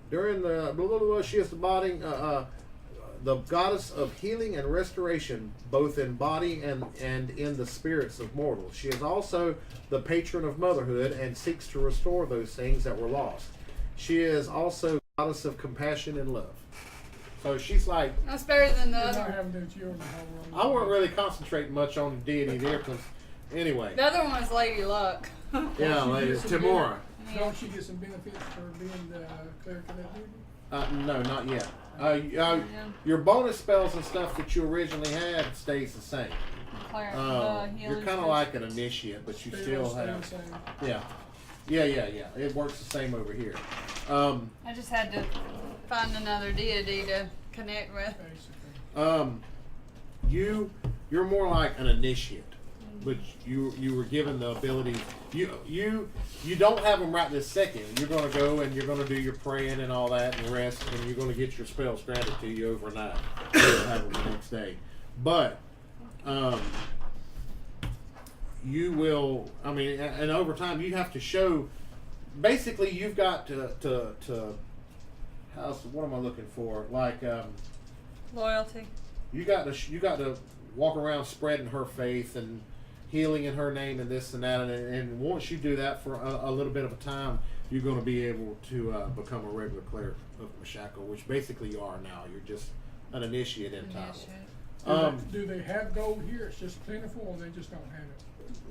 During the she is the body, the goddess of healing and restoration, both in body and in the spirits of mortals. She is also the patron of motherhood and seeks to restore those things that were lost. She is also the goddess of compassion and love. So she's like... That's better than the other. I won't really concentrate much on the deity there, because anyway. The other one was Lady Luck. Yeah, Lady Timora. Don't she get some benefits for being the cleric of that duty? No, not yet. Your bonus spells and stuff that you originally had stays the same. You're kind of like an initiate, but you still have... Yeah. It works the same over here. I just had to find another deity to connect with. You're more like an initiate, but you were given the ability. You don't have them right this second. You're going to go and you're going to do your praying and all that and rest, and you're going to get your spells granted to you overnight. You'll have them the next day, but you will. I mean, and over time you have to show. Basically, you've got to what am I looking for? Like Loyalty. You got to walk around spreading her faith and healing in her name and this and that, and once you do that for a little bit of a time, you're going to be able to become a regular cleric of Mashaka, which basically you are now. You're just an initiate in title. Do they have gold here? It's just plentiful, or they just don't have it?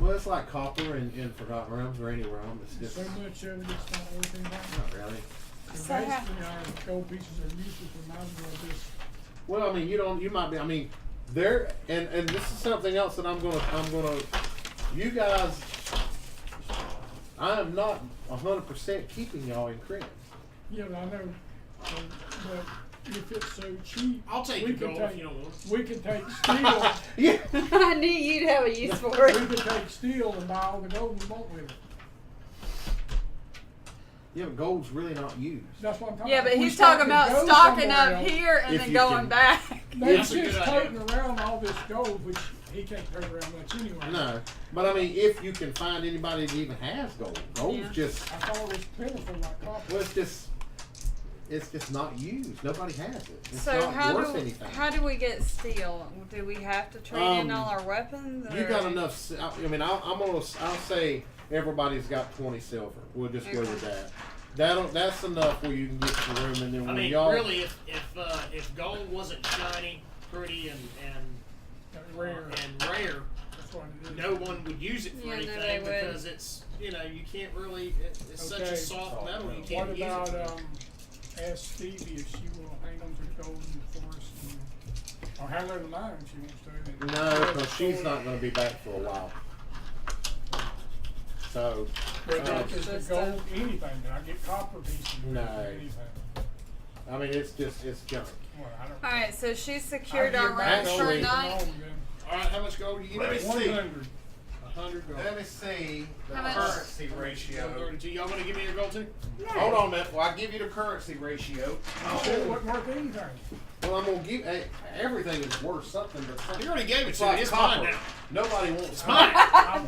Well, it's like copper in Forgotten Realms or any realm. It's just so much of it, it's not worth anything. Not really. So basically, our gold pieces are useless for might as well just. Well, I mean, you might be. I mean, there and this is something else that I'm gonna. You guys, I am not 100% keeping y'all in Krynn. Yeah, I know, but if it's so cheap, I'll take the gold if you don't want. We could take steel. Yeah. I knew you'd have a use for it. We could take steel and buy all the gold we want with it. Yeah, but gold's really not used. That's what I'm talking Yeah, about. but he's talking about stocking up here and then going back. They're just toting around all this gold, which he can't tote around much anyway. No, but I mean, if you can find anybody that even has gold's just. I thought it was plentiful like copper. Well, it's just not used. Nobody has it. It's so not worth anything. How do we get steel? Do we have to trade in all our weapons? You got enough. I mean, I'll say everybody's got 20 silver. We'll just go with that. That's enough where you can get your room, and then when y'all. Really, if gold wasn't shiny, pretty, and rare, no one would use it for anything because it's you can't really. It's such a soft metal. You can't use it. What about ask Stevie if she will hang on to the gold in the forest, or hang over the line if she wants to. No, because she's not going to be back for a while. So, is the gold anything? Did I get copper pieces? No. Anything? I mean, it's junk. Well, all right, so she secured our rooms for a night. All right, how much gold do you give me? 100. 100 gold. Let me see the How much? currency ratio. 32. Y'all going to give me your gold too? No. Hold on a minute. Well, I'll give you the currency ratio. You said it wasn't worth anything. Well, I'm going to give... everything is worth something, but something. You already gave it It's to me. like It's copper. mine now. Nobody wants It's mine.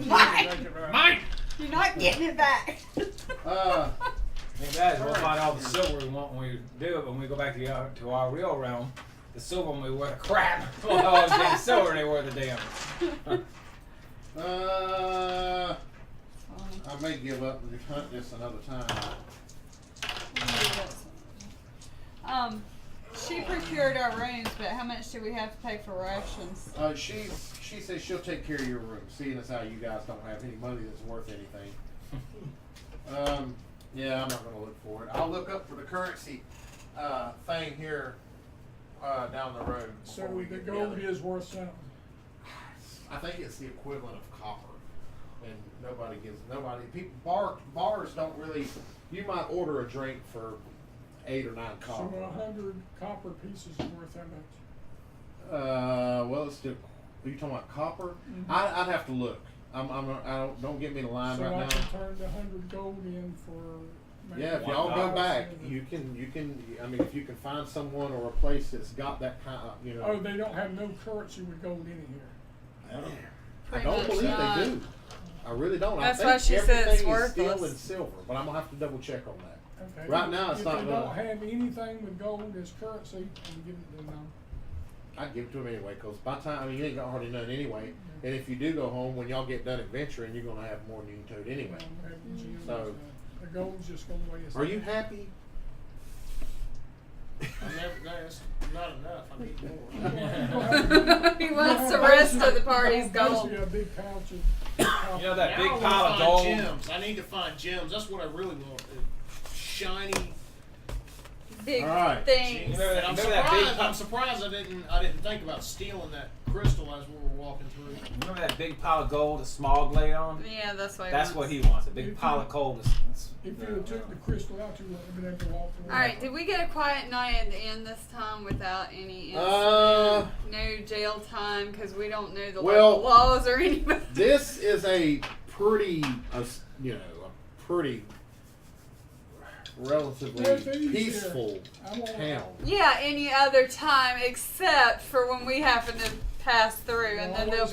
mine. Mine. You're not getting it back. Hey guys, we'll find all the silver we want when we do it. When we go back to our real realm, the silver will be worth crap. Well, all the silver they worth a damn. I may give up and hunt this another time. She procured our rooms, but how much do we have to pay for rations? She says she'll take care of your room, seeing as how you guys don't have any money that's worth anything. Yeah, I'm not going to look for it. I'll look up for the currency thing here down the road. So the gold is worth something. I think it's the equivalent of copper, and people bars don't really. You might order a drink for 8 or 9 copper. So 100 copper pieces is worth how much? Well, it's still. Are you talking about copper? Mm-hmm. I'd have to look. Don't get me the line so right I now. can turn the 100 gold in for. Yeah, if y'all go back, you can. I mean, if you can find someone or a place that's got that kind of, Oh, they don't have no currency with gold in it here. I don't believe they do. I really don't. That's I why think she said it's everything is steel worthless. and silver, but I'm gonna have to double check on that. Okay. Right now, it's if not they gonna- don't have anything with gold as currency, I'm giving it to them. I'd give it to him anyway, cause by the time, I mean, you ain't got hardly none anyway. And if you do go home, when y'all get done adventuring, you're gonna have more than you can tote anyway. So- The gold's just gonna weigh us Are you down. happy? I'm never, no, it's not enough. I need more. He wants the rest of the party's gold. Basically a big pouch of. You know that Now big I wanna pile of find gold? Gems. I need to find gems. That's what I really want. Shiny. Big All right. things. Remember that- I'm remember that surprised. big- I'm surprised I didn't think about stealing that crystal as we were walking through. Remember that big pile of gold that Smog laid on? Yeah, that's what he That's wants. what he wants. A big If pile you- of gold. If you had took the crystal out, you wouldn't have been able to walk through. Alright, did we get a quiet night at the end this time without any Uh, incident? No jail time because we don't know the well, local laws or anything. This is a pretty, a pretty relatively There's these peaceful I want- town. Yeah, any other time except for when we happen to pass through, and then there'll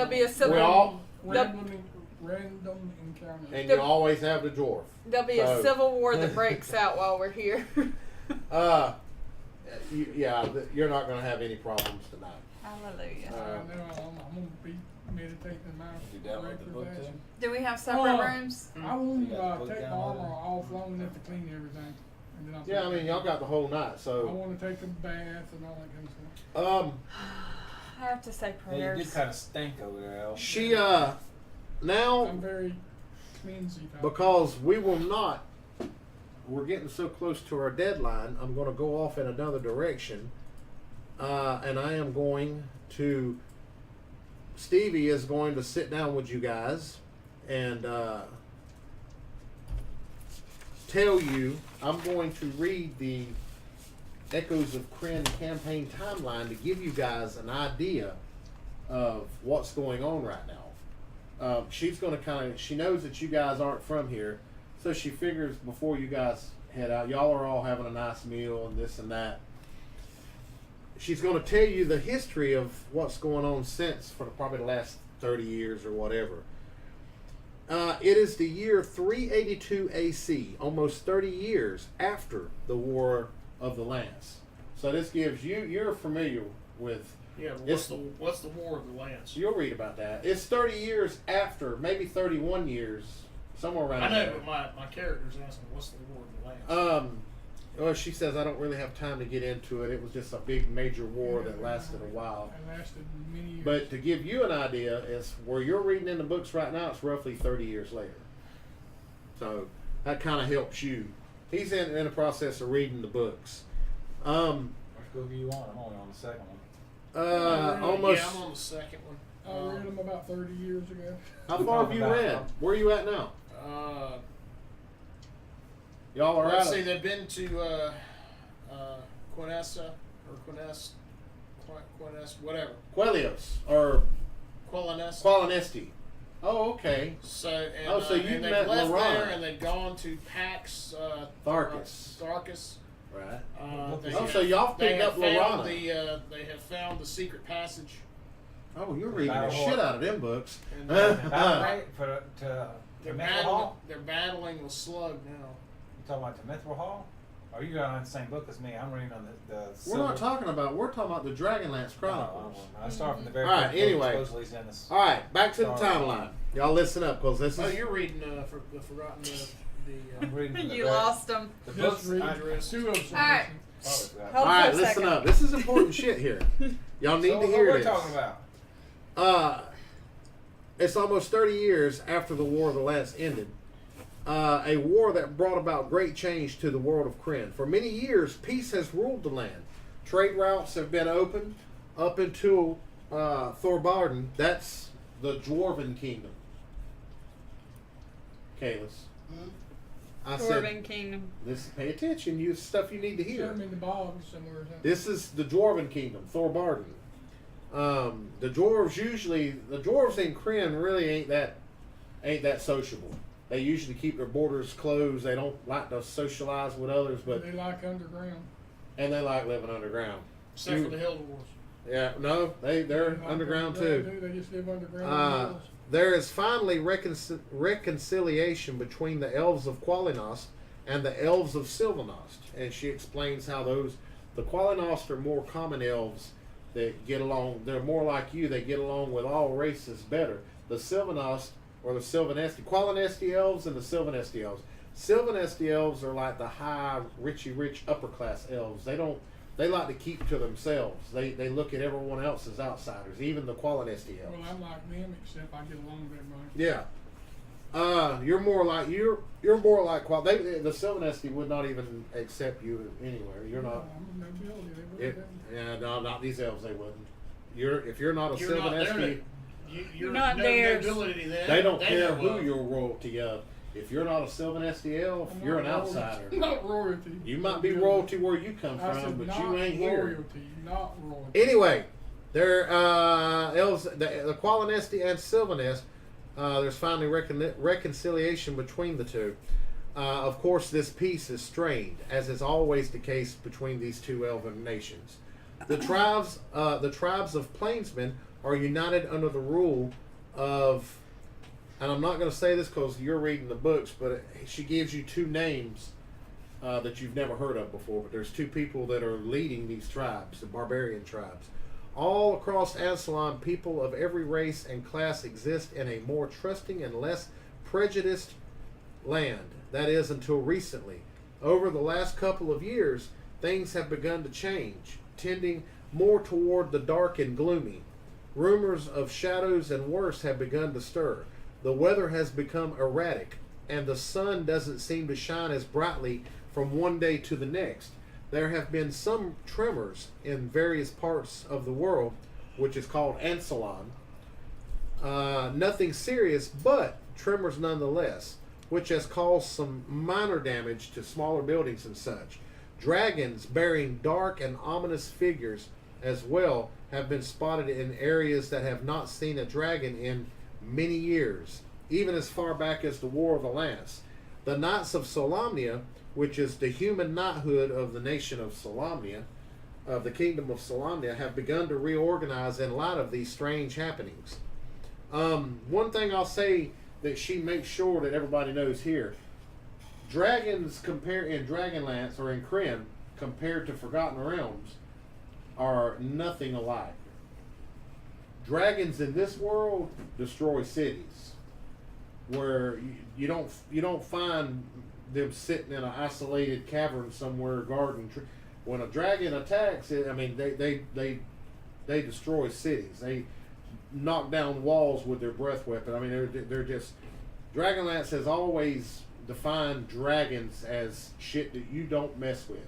be a civil Well, random encounter. and you always have the dwarf. there'll be So- a civil war that breaks out while we're here. You're not going to have any problems tonight. Hallelujah. I know I'm gonna be meditating in my You download the book regular too? fashion. Do we have separate Oh. rooms? I want You got the book to take my downloaded? armor off long enough to clean everything. And then I'll Yeah, I mean, y'all got the whole night, I so. want to take a bath and all that kind of stuff. I have to say Hey, you prayers. did kind of stink over there, Al. She, now, I'm very cleansy type. because we're getting so close to our deadline, I'm going to go off in another direction. And I am going to, Stevie is going to sit down with you guys and tell you, I'm going to read the Echoes of Krynn campaign timeline to give you guys an idea of what's going on right now. She's going to she knows that you guys aren't from here, so she figures before you guys head out, y'all are all having a nice meal and this and that. She's going to tell you the history of what's going on since for probably the last 30 years or whatever. It is the year 382 AC, almost 30 years after the War of the Lance. So this gives you're familiar with. Yeah, but what's the War of the Lance? You'll read about that. It's 30 years after, maybe 31 years, somewhere around I know, there. but my character's asking, what's the War of the Lance? Well, she says I don't really have time to get into it. It was just a big major war that lasted a while. It lasted many years. But to give you an idea, is where you're reading in the books right now, it's roughly 30 years later. So that kind of helps you. He's in the process of reading the books. Which book are you on? I'm only on the second one. Almost. Yeah, I'm on the second one. I read them about 30 years ago. How far have you read? Where are you at now? Y'all are Let's out. see, they've been to Quinessa or Quiness, whatever. Quelios or Quillanessa. Qualinesti. Oh, okay. So and, Oh, so you and they've met left Laurent. there and they've gone to Pax Tharkus. Tharkus. Right. They Oh, have- so y'all they picked have up found Lorana. they have found the secret passage. Oh, you're reading the Battle shit Hall. out of them books. And About right to they're Mithril battling. Hall? They're battling with Slug now. You talking about the Mithril Hall? Are you on the same book as me? I'm reading on the We're not talking about. We're talking about the Dragonlance Chronicles. I start from the very All right, first book, anyway. supposedly he's in this. All right, back to the Sorry. timeline. Y'all listen up, cause this Oh, is. you're reading for the Forgotten I'm reading from the You very- lost them. The Just books read I- two of them. All right. Always got. Hold All for right, a listen second. up. This is important shit here. Y'all need So to what hear we're this. talking about? It's almost 30 years after the War of the Lance ended. A war that brought about great change to the world of Krynn. For many years, peace has ruled the land. Trade routes have been open up into Thorbarden. That's the Dwarven Kingdom. Kalis. I said, Dwarven Kingdom. listen, pay attention. You stuff you need to hear. Show them in the bogs somewhere. Or something. This is the Dwarven Kingdom, Thorbarden. The dwarves in Krynn really ain't that sociable. They usually keep their borders closed. They don't like to socialize with others, but They like underground. and they like living underground. Except for the Hill Dwarves. Yeah, no, they're They like underground underground too. They just live underground. in the Uh, hills. There is finally reconciliation between the elves of Qualinost and the elves of Sylvanost, and she explains how the Qualinost are more common elves that get along. They're more like you. They get along with all races better. The Sylvanost or the Sylvanesti, Qualinesti elves and the Sylvanesti elves. Sylvanesti elves are like the high, rich upper class elves. They like to keep to themselves. They look at everyone else as outsiders, even the Qualinesti elves. Well, I'm like them, except I get along with everybody. Yeah. You're more like the Sylvanesti would not even accept you anywhere. You're not. I'm a nobility. They wouldn't. Yeah, no, not these elves. They wouldn't. If you're not a You're not Sylvanesti, there. You're not no theirs. nobility then. they don't care know who of. you're royalty of. If you're not a Sylvanesti elf, I'm you're an not royalty. outsider. Not royalty. You might be royalty where you come I from, said but not you ain't here. royalty, not royalty. Anyway, they're elves, the Qualinesti and Sylvanest. There's finally reconciliation between the two. Of course, this peace is strained, as is always the case between these two elven nations. The tribes of Plainsmen are united under the rule of, and I'm not going to say this because you're reading the books, but she gives you two names that you've never heard of before. But there's two people that are leading these tribes, the barbarian tribes. All across Ansalon, people of every race and class exist in a more trusting and less prejudiced land. That is, until recently. Over the last couple of years, things have begun to change, tending more toward the dark and gloomy. Rumors of shadows and worse have begun to stir. The weather has become erratic, and the sun doesn't seem to shine as brightly from one day to the next. There have been some tremors in various parts of the world, which is called Ansalon. Nothing serious, but tremors nonetheless, which has caused some minor damage to smaller buildings and such. Dragons bearing dark and ominous figures as well have been spotted in areas that have not seen a dragon in many years, even as far back as the War of the Lance. The Knights of Solamnia, which is the human knighthood of the nation of Solamnia, of the kingdom of Solamnia, have begun to reorganize in light of these strange happenings. One thing I'll say that she makes sure that everybody knows here: dragons compare in Dragonlance or in Krynn compared to Forgotten Realms are nothing alike. Dragons in this world destroy cities, where you don't find them sitting in an isolated cavern somewhere guarding. When a dragon attacks, I mean they destroy cities. They knock down walls with their breath weapon. I mean they're just. Dragonlance has always defined dragons as shit that you don't mess with.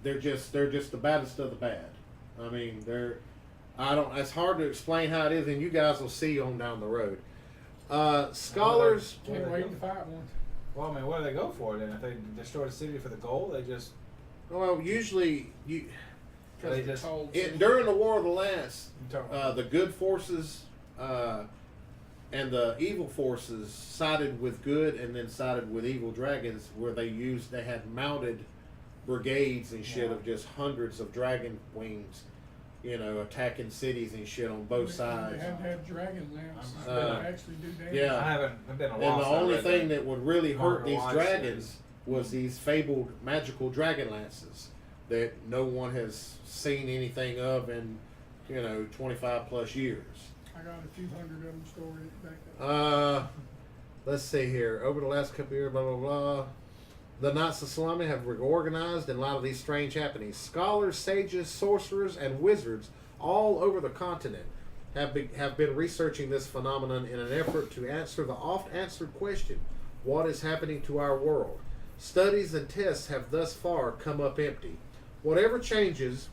They're just the baddest of the bad. I mean it's hard to explain how it is, and you guys will see on down the road. Scholars. Can't wait to fight one. Well, I mean, what do they go for then? If they destroy the city for the gold, they just. Well, usually They just. during the War of the Lance, the good forces and the evil forces sided with good, and then sided with evil dragons, where they had mounted brigades and shit of just hundreds of dragon wings, attacking cities and shit on both sides. They had to have Dragonlance to actually do damage. Yeah. I've been a And while the since I only read thing that. that would really hurt these Watch dragons was these fabled magical dragon lances that no one has seen anything of in 25 plus years. I got a few hundred of them stored back there. Let's see here. Over the last couple of years, blah blah blah. The Knights of Solamnia have reorganized in light of these strange happenings. Scholars, sages, sorcerers, and wizards all over the continent have been researching this phenomenon in an effort to answer the oft-answered question: what is happening to our world? Studies and tests have thus far come up empty. Whatever changes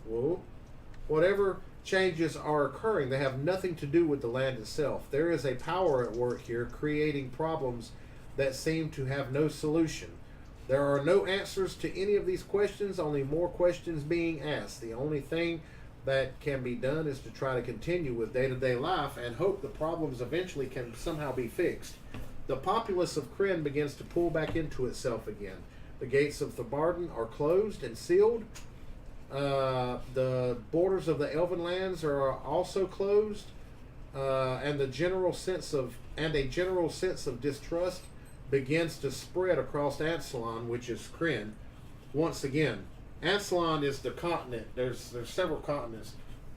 are occurring, they have nothing to do with the land itself. There is a power at work here, creating problems that seem to have no solution. There are no answers to any of these questions, only more questions being asked. The only thing that can be done is to try to continue with day-to-day life and hope the problems eventually can somehow be fixed. The populace of Krynn begins to pull back into itself again. The gates of Thebarden are closed and sealed. The borders of the Elven lands are also closed. and a general sense of distrust begins to spread across Ansalon, which is Krynn. Once again, Ansalon is the continent. There's several continents,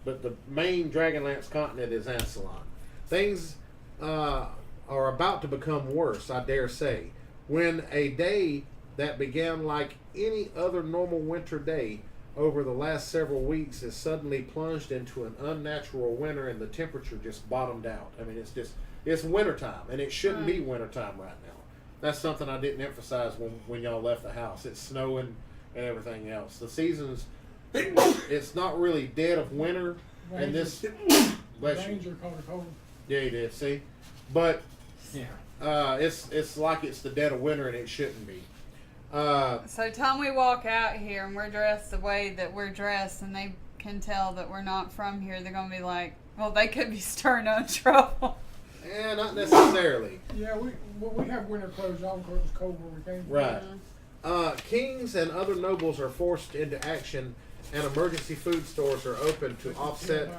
but the main Dragonlance continent is Ansalon. Things are about to become worse, I dare say, when a day that began like any other normal winter day over the last several weeks is suddenly plunged into an unnatural winter, and the temperature just bottomed out. I mean, it's wintertime, and it shouldn't be wintertime right now. That's something I didn't emphasize when y'all left the house. It's snowing and everything else. The seasons, it's not really dead of winter, and this. Bless you. Ranger caught a cold. Yeah, you did. See, but Yeah. it's like it's the dead of winter, and it shouldn't be. So time we walk out here and we're dressed the way that we're dressed, and they can tell that we're not from here, they're gonna be like, well, they could be stirring up trouble. Yeah, not necessarily. Yeah, we have winter clothes on because it was cold where we came from. Right. Kings and other nobles are forced into action, and emergency food stores are open to offset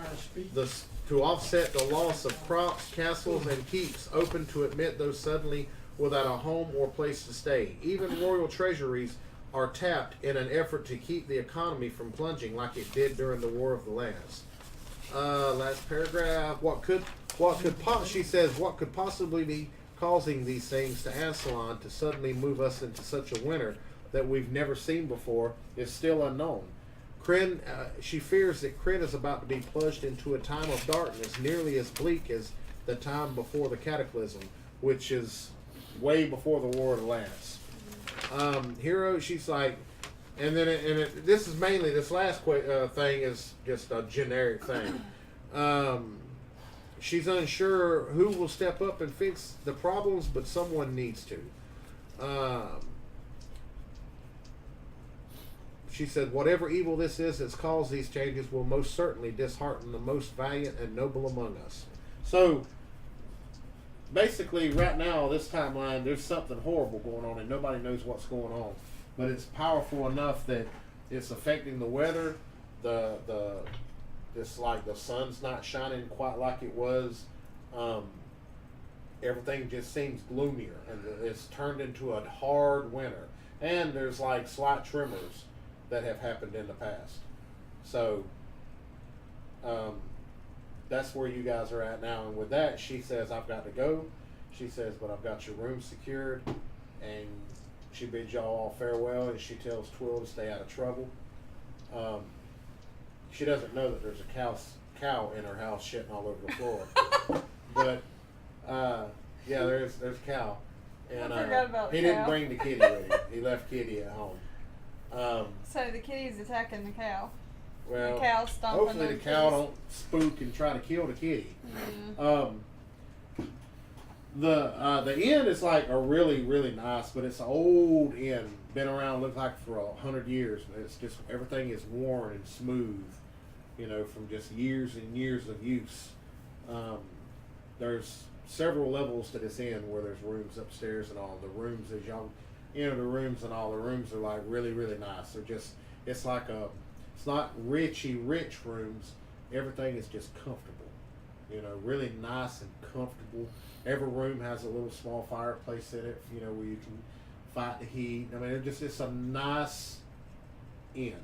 the loss of crops, castles, and keeps open to admit those suddenly without a home or place to stay. Even royal treasuries are tapped in an effort to keep the economy from plunging like it did during the War of the Lands. Last paragraph. She says, what could possibly be causing these things to Ansalon to suddenly move us into such a winter that we've never seen before is still unknown. Krynn, she fears that Krynn is about to be plunged into a time of darkness nearly as bleak as the time before the cataclysm, which is way before the War of the Lands. Hero, she's like, and then this is mainly, this last thing is just a generic thing. She's unsure who will step up and fix the problems, but someone needs to. She said, whatever evil this is that's caused these changes will most certainly dishearten the most valiant and noble among us. So, basically, right now, this timeline, there's something horrible going on, and nobody knows what's going on. But it's powerful enough that it's affecting the weather. It's like the sun's not shining quite like it was. Everything just seems gloomier, and it's turned into a hard winter. And there's like slight tremors that have happened in the past. So that's where you guys are at now. And with that, she says, I've got to go. She says, but I've got your room secured. And she bids y'all all farewell, and she tells Twill to stay out of trouble. She doesn't know that there's a cow in her house shitting all over the floor. But yeah, there's a cow. And I forgot about he the didn't cow. bring the kitty with him. He left Kitty at home. So the kitty's attacking the cow. Well, The cow's stomping hopefully the them cow kitties. don't spook and try to kill the kitty. Yeah. The inn is like a really, really nice, but it's an old inn. Been around, looks like for 100 years. It's just, everything is worn and smooth, from just years and years of use. There's several levels to this inn where there's rooms upstairs and all. The rooms, as y'all enter the rooms, and all the rooms are like really, really nice. They're just, it's not rich rooms. Everything is just comfortable. Really nice and comfortable. Every room has a little small fireplace in it, where you can fight the heat. I mean, it's a nice inn.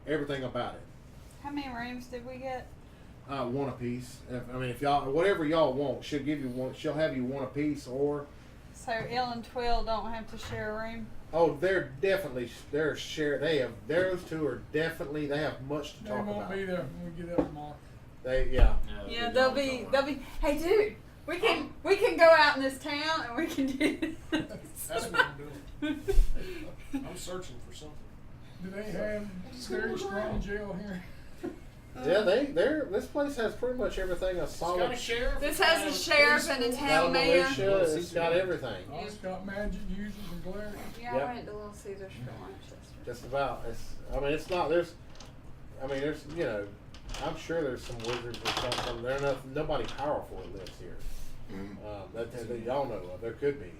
Everything about it. How many rooms did we get? One apiece. If y'all, whatever y'all want, she'll give you one. She'll have you one apiece, or. So Elle and Twill don't have to share a room? Oh, they're share. They have, those two are definitely, they have much to They talk won't about. be there when we get up tomorrow. Yeah, they'll be. Hey, dude, we can go out in this town and we can do this. That's what I'm doing. I'm searching for something. Do they have very strong jail here? Yeah, this place has pretty much everything. It's got a sheriff. This has a sheriff and a Got town mayor. militia, it's got everything. Oh, it's got magic users and glare. Yeah, Yep. I went to Little Caesars for Manchester. Just about. It's not. There's. I'm sure there's some wizards or something. Nobody powerful lives here. That y'all know of. There could be.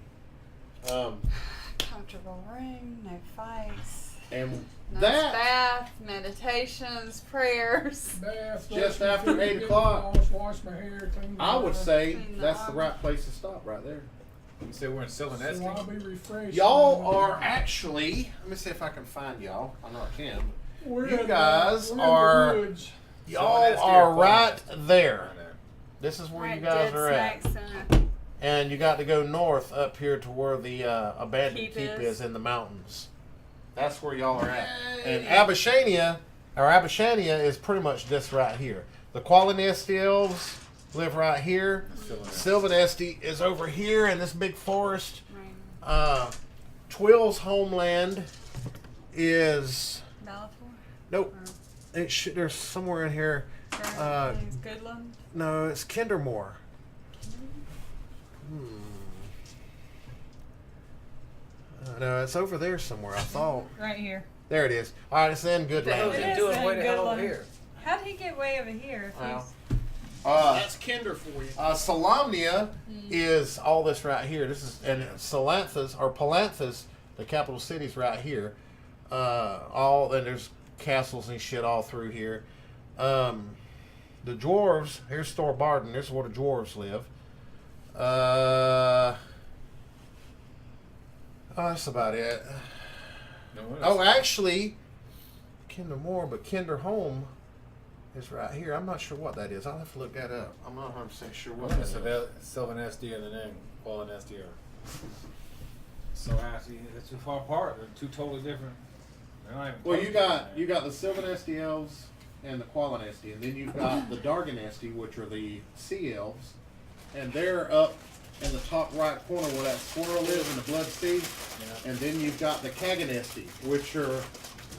Comfortable room, no fights. And Nice that bath, meditations, prayers. Bath, Just brush my after teeth, 8 get o'clock. lost, wash my hair, clean my I would hair. say Clean the that's the arm. right place to stop right there. You said we're in Sylvan So I'll be refreshed. Y'all are actually. Let me see if I can find y'all. I know I can. We're you in guys we're in are- the woods. Y'all Sylvan are Esty right there. Right there. This is where Right you guys dead are at. smack center. And you got to go north up here to where the abandoned Keep keep is. is in the mountains. That's where y'all are at. Yay. And Abishania is pretty much this right here. The Qualinesti elves live right here. Sylvan Esty is over here in this big forest. Right. Twill's homeland is Balfour. nope. There's somewhere in here. Goodland. No, it's Kindermore. No, it's over there somewhere. I thought. Right here. There it is. All right, it's in What the hell Goodland. is It it is doing in way the hell over Goodland. here? How'd he get way over here? If Wow. he's That's Kinder for you. Solamnia is all this right here. This is and Salanthas or Palanthas, the capital city's right here. And there's castles and shit all through here. The dwarves. Here's Stor Barden. This is where the dwarves live. That's about it. Oh, actually, Kinder Moore, but Kinder Home is right here. I'm not sure what that is. I'll have to look that up. I'm not 100% sure what that is. Sylvan Esty and then Qualin Esty are so actually it's too far apart. They're two totally different. They're not even Well, close you to got each other. you got the Sylvan Esty elves and the Qualin Esty, and then you've got the Dargan Esty, which are the sea elves, and they're up in the top right corner where that squirrel is in the Blood Sea. Yeah. And then you've got the Kaganesti, which are,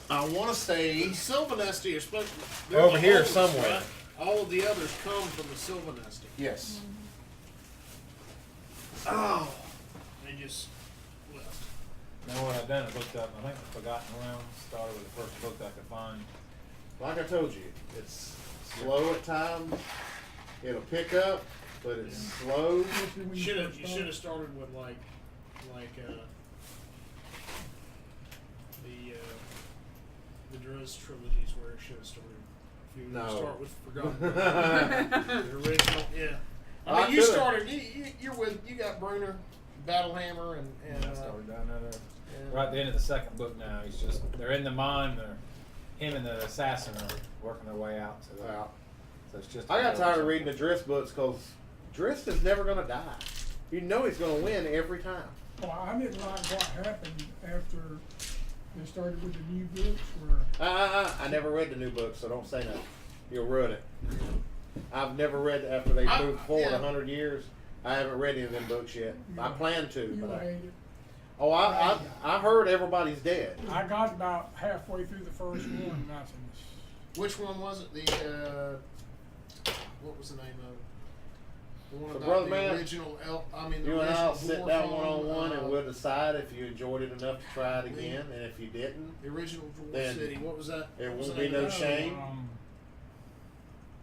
I want to say, Sylvanesti are supposed to Over here somewhere. Right? All of the others come from the Sylvanesti. yes. Oh, they just left. Now what I've done is looked up. I think the Forgotten Realms started with the first book I could find. Like I told you, it's slow at times. It'll pick up, but it's slow. You should have started with like the Druz trilogies where it should have started. If you No. start with Forgotten, the original, yeah. I I mean, you could've. started. You got Bruner, Battlehammer, and I started down there. Right at the end of the second book now. He's just they're in the mine. Him and the assassin are working their way out. So, Wow. so it's just. I got tired of reading the Drist books because Drist is never going to die. You know he's going to win every time. Well, I didn't like what happened after they started with the new books where I never read the new book, so don't say nothing. You'll ruin it. I've never read after they moved forward 100 years. I haven't read any of them books yet. I plan to, you but hate it. I heard everybody's dead. I got about halfway through the first one and I said, which one was it? The what was the name of it? The one So, about brother the man, original the You and original I'll sit dwarf down one-on-one and uh, we'll decide if you enjoyed it enough to try it again, and if you didn't, the original Dwarf Then City. What was that? it What was won't the be name no of it? shame.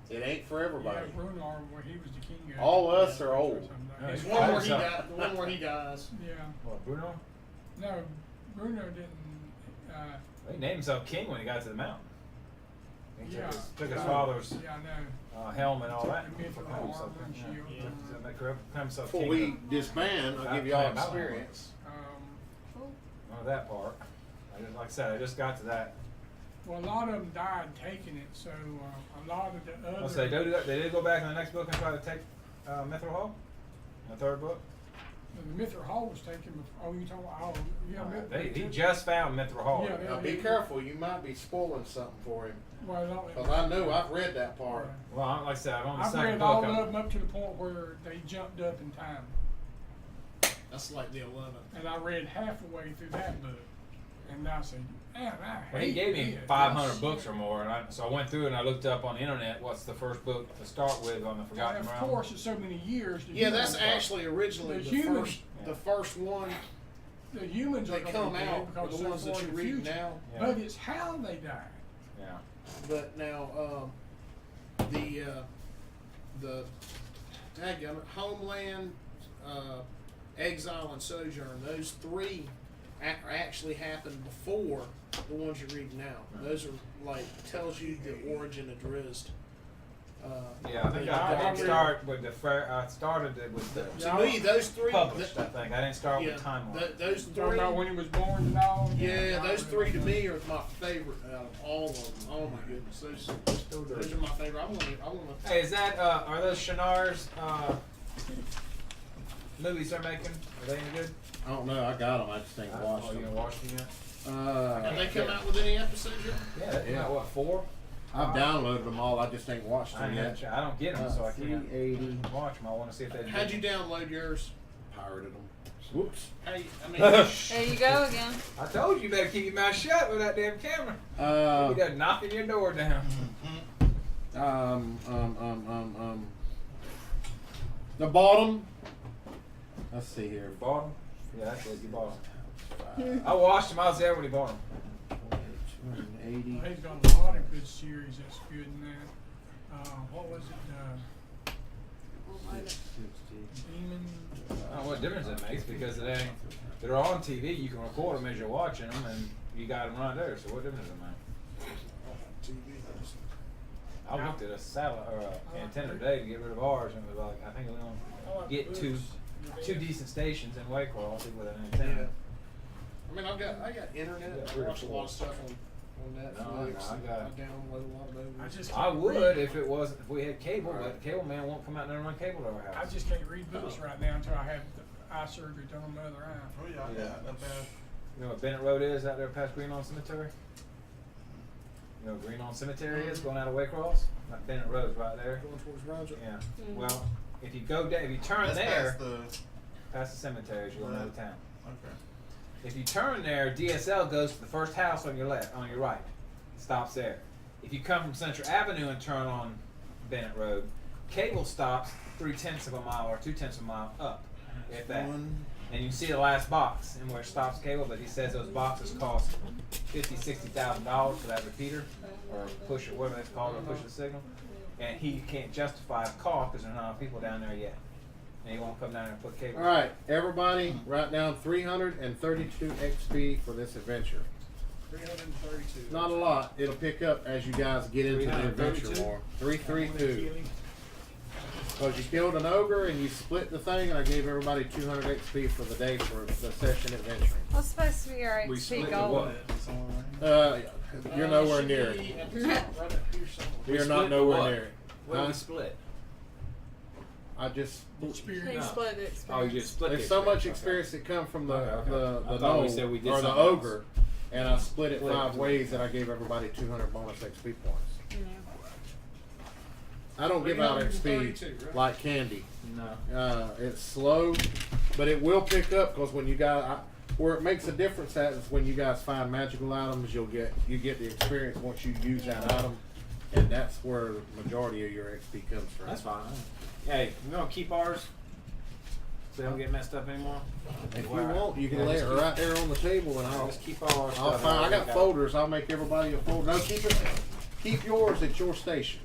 It ain't for everybody. Yeah, Brunar, well, he was the king of All it. us are old. No, It's he's one where he Something. died. The one where he dies. Yeah. What, Bruno? No, Bruno didn't. He named himself king when he got to the mountain. He Yeah. took his father's Yeah, I know. helm and all that. The mithril Become himself armor and king. shield. Yeah. Become himself Before king. we disband, I'll give you all experience. None of that part. Like I said, I just got to that. Well, a lot of them died taking it, so a lot of the other. So they did go back in the next book and try to take Mithril Hall? In the third book? The Mithril Hall was taken. Oh, you talking? Oh, yeah. He just found Mithril Hall. Yeah, Now be careful, you might be spoiling something for him. Well, Because I know I've read that part. Well, like I said, I'm on the I've second read book. all of them up to the point where they jumped up in time, That's like the 11th. and I read halfway through that book, and I said, "Man, I Well, he hate gave me this. 500 books or more, and so I went through and I looked up on the internet what's the first book to start with on the And Forgotten of Realms. course, in so many years, Yeah, that's actually originally The the human- first. The first one the humans they are come gonna be out dead are because the they're ones so that far you in the read future. now. Yeah. But it's how they die. Yeah. But now, the dadgummit, Homeland, Exile, and Sojourn, those three actually happened before the ones you're reading now. Those are like tells you the origin of Drizzt. Yeah, I think I didn't start with I started it with the To me, those three published. I think I didn't start with timeline. Those Talking three. about when he was born and all. Yeah, those three to me are my favorite out of all of them. Oh my goodness, those are my favorite. I want to. Hey, is that are those Shannar's movies they're making? Are they any good? I don't know. I got them. I just ain't watched Oh, you them. ain't watched them yet? Have they come out with any episodes yet? Yeah, they came out what 4? I've downloaded them all. I just ain't watched them yet. I don't get them, so I can't 380. watch them. I want to see if they. How'd you download yours? Pirated them. Whoops. Hey, I mean, There you go again. I told you better keep your mouth shut with that damn camera. You done knocking your door down. The bottom. Let's see here. Bought them? Yeah, that's what you bought them. I watched him. I was there when he bought them. 280. He's got a lot of good series that's good in that. What was it? 60. I Demon. don't know what difference it makes because they're on TV. You can record them as you're watching them, and you got them right there. So what difference does it make? I looked at a satellite or a antenna today to get rid of ours, and it was like I think we only get two decent stations in Waycross with an antenna. Yeah. I mean, I got internet. I watch a lot of stuff on Netflix. I download a lot of movies. I would if we had cable, but the cable man won't come out there and run cable to our I house. just can't read books right now until I have the eye surgery done on my other eye. Oh yeah. Not bad. You know what Bennett Road is out there past Greenlawn Cemetery? You know what Greenlawn Cemetery is going out of Waycross? Like Bennett Road's right there. Going towards Roger. Yeah. Well, if you go down, if you turn That's there, past past the cemetery, you go out of town. Okay. If you turn there, DSL goes to the first house on your left, on your right. It stops there. If you come from Central Avenue and turn on Bennett Road, cable stops 3/10 of a mile or 2/10 of a mile up, if that. And you can see the last box and where it stops cable, but he says those boxes cost $50,000-$60,000 for that repeater or push or whatever it's called, or push the signal. And he can't justify a cost because there's not enough people down there yet. And he won't come down there and put cable. All right, everybody, write down 332 XP for this adventure. 332. Not a lot. It'll pick up as you guys get into the adventure 332? more. 332. Because you killed an ogre and you split the thing, and I gave everybody 200 XP for the day for the session adventuring. What's supposed to be our We XP split the goal? what? You're nowhere near it. At the top, right up here somewhere. You're not split the nowhere what? near it. What do Huh? we split? I just. He Experience. split the experience. Oh, you just split There's the so much okay. experience that come from the Okay. I the thought we gnome said we did or the something else. ogre, and I split it Split it. 5 ways, and I gave everybody 200 bonus XP points. Yeah. I don't give out 332, XP right? like candy. No. It's slow, but it will pick up because when you guys, where it makes a difference at is when you guys find magical items, you get the experience once you use that item, and that's where the majority of your XP comes from. That's fine. Hey, we're gonna keep ours so they don't get messed up anymore. If you want, you can lay it right there on the table, and I'll Just keep all our I'll stuff. find. I got folders. I'll make everybody a folder. No, keep yours at your station,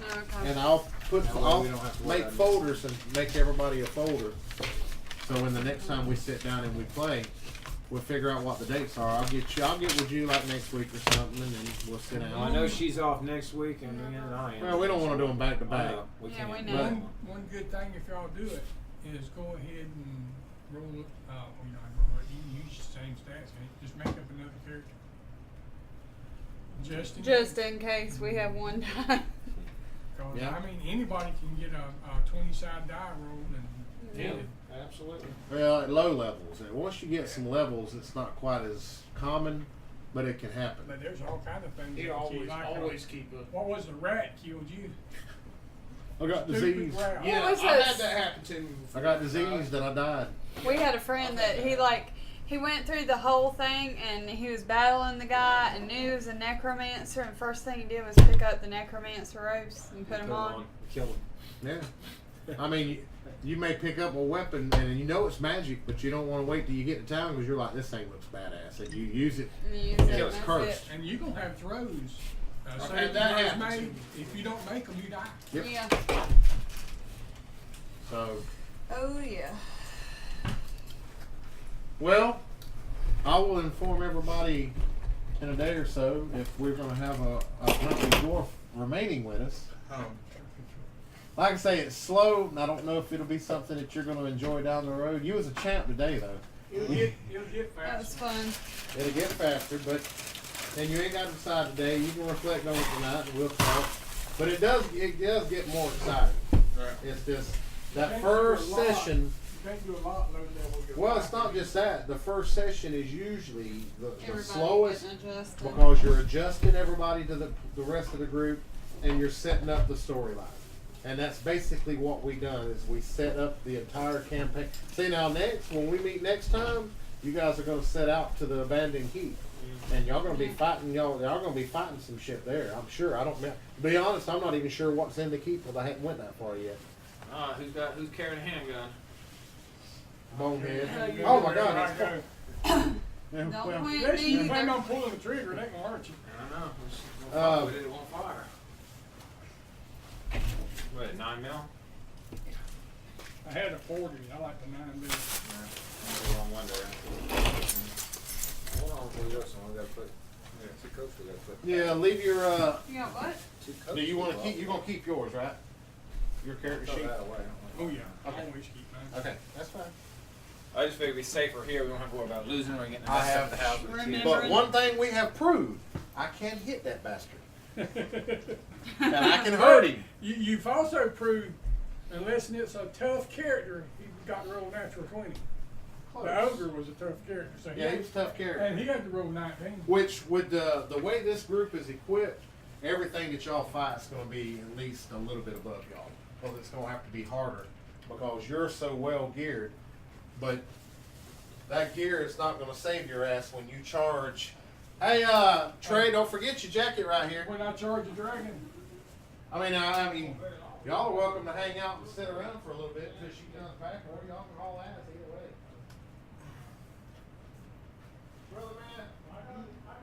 Okay. and I'll That way we don't have to worry make about folders and make everybody a folder. So when the next time we sit down and we play, we'll figure out what the dates are. I'll get with you like next week or something, and then we'll sit down. Well, I know she's off next week, and I am. Well, we don't want to do them back to I back. know. We Yeah, can't. we But- know. One good thing if y'all do it is go ahead and roll it. Roll it. You can use the same stats. Just make up another character. Just in case we have one die. Yeah. I mean, anybody can get a 20-side die rolled and Yeah, get it. absolutely. Well, at low levels. And once you get some levels, it's not quite as common, but it can happen. But there's all kind of things. You that always keep, like, always keep a. What was the rat killed you? I got Stupid disease. rat. Yeah, was I this? had that happen to me before. I got disease that I died. We had a friend that he went through the whole thing and he was battling the guy and knew he was a necromancer, and first thing he did was pick up the necromancer robes and put them on. Kill him. Yeah. I mean, you may pick up a weapon and you know it's magic, but you don't want to wait till you get to town because you're like, this thing looks badass. And you use it. And you use And it, it's and cursed. that's And you're going to have throws. I've Say had that throws happen to made, me. if you don't make them, you die. Yep. it. Yeah. So, Oh yeah. well, I will inform everybody in a day or so if we're going to have a country dwarf remaining with us. Like I say, it's slow, and I don't know if it'll be something that you're going to enjoy down the road. You was a champ today, though. It'll get That was faster. fun. It'll get faster, but and you ain't got to decide today. You can reflect on it tonight, and we'll talk. But it does get more exciting. Right. It's just You that can't first do a lot. session. You can't do a lot low level. Well, it's not just that. The first session is usually the Everybody slowest getting adjusted. because you're adjusting everybody to the rest of the group, and you're setting up the storyline. And that's basically what we done is we set up the entire campaign. See now when we meet next time, you guys are going to set out to the abandoned keep, and y'all going to be fighting y'all going to be fighting some shit there. I'm sure. I don't know. To be honest, I'm not even sure what's in the keep because I haven't went that far yet. Who's carrying a handgun? Bonehead. Yeah, Oh my God! right, It's go. yeah, Don't well, point Unless me you plan either. on pulling the trigger, it ain't gonna hurt you. I don't know. It won't fire. What, 9 mil? I had a 40. I like the 9 mil. Wrong one there. Hold on, we got some. We gotta put. Yeah, 2 coats we gotta put. yeah, leave your. You got what? 2 coats. Do you want to keep? You gonna keep yours, right? Your character Throw sheet. that away. Oh yeah, I Okay. always keep mine. Okay, that's fine. I just figured it'd be safer here. We don't have to worry about losing or getting the I mess have- up the house with the kids. Remember- But one thing we have proved, I can hit that bastard, and I can hurt him. You've also proved, unless it's a tough character, he got to roll natural 20. The ogre was a tough character, so Yeah, he was a tough character. and he had to roll 19. Which, with the way this group is equipped, everything that y'all fight is going to be at least a little bit above y'all. Because it's going to have to be harder because you're so well geared. But that gear is not going to save your ass when you charge. Hey, Trey, don't forget your jacket right here. When I charge a dragon, I mean, y'all are welcome to hang out and sit around for a little bit until she comes back, or y'all can haul ass either way. Brother man, I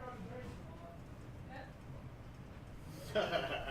got a Jason on.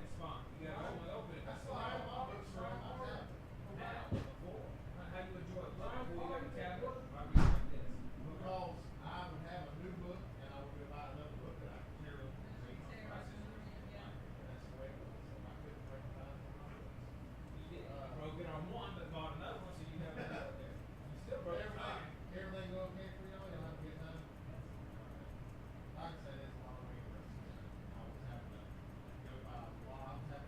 break the spine. You gotta open it. That's why I have my books around my tablet. Now, before. How you enjoy it? Well, you got a tablet. Why would you like this? Because I would have a new book and I would buy another book that I could carry over and read. That's the way it was. So I couldn't break the time. You did. Broke it on one, but bought another one, so you have another there. You still broke it. Everything go okay for y'all? Y'all have a good time? Like I said, it's a long way. I was having to go, while I was having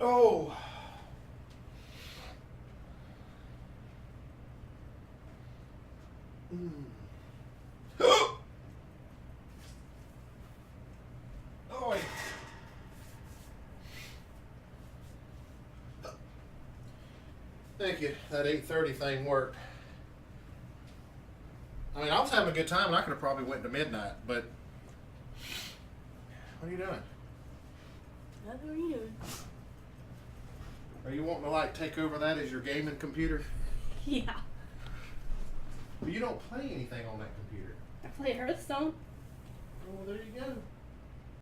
Oh. Oh. Thank you. That 8:30 thing worked. I mean, I was having a good time, and I could have probably went to midnight, but what are you doing? What are you doing? Are you wanting to like take over that as your gaming computer? Yeah. But you don't play anything on that computer. I play Hearthstone. Oh, well, there you go.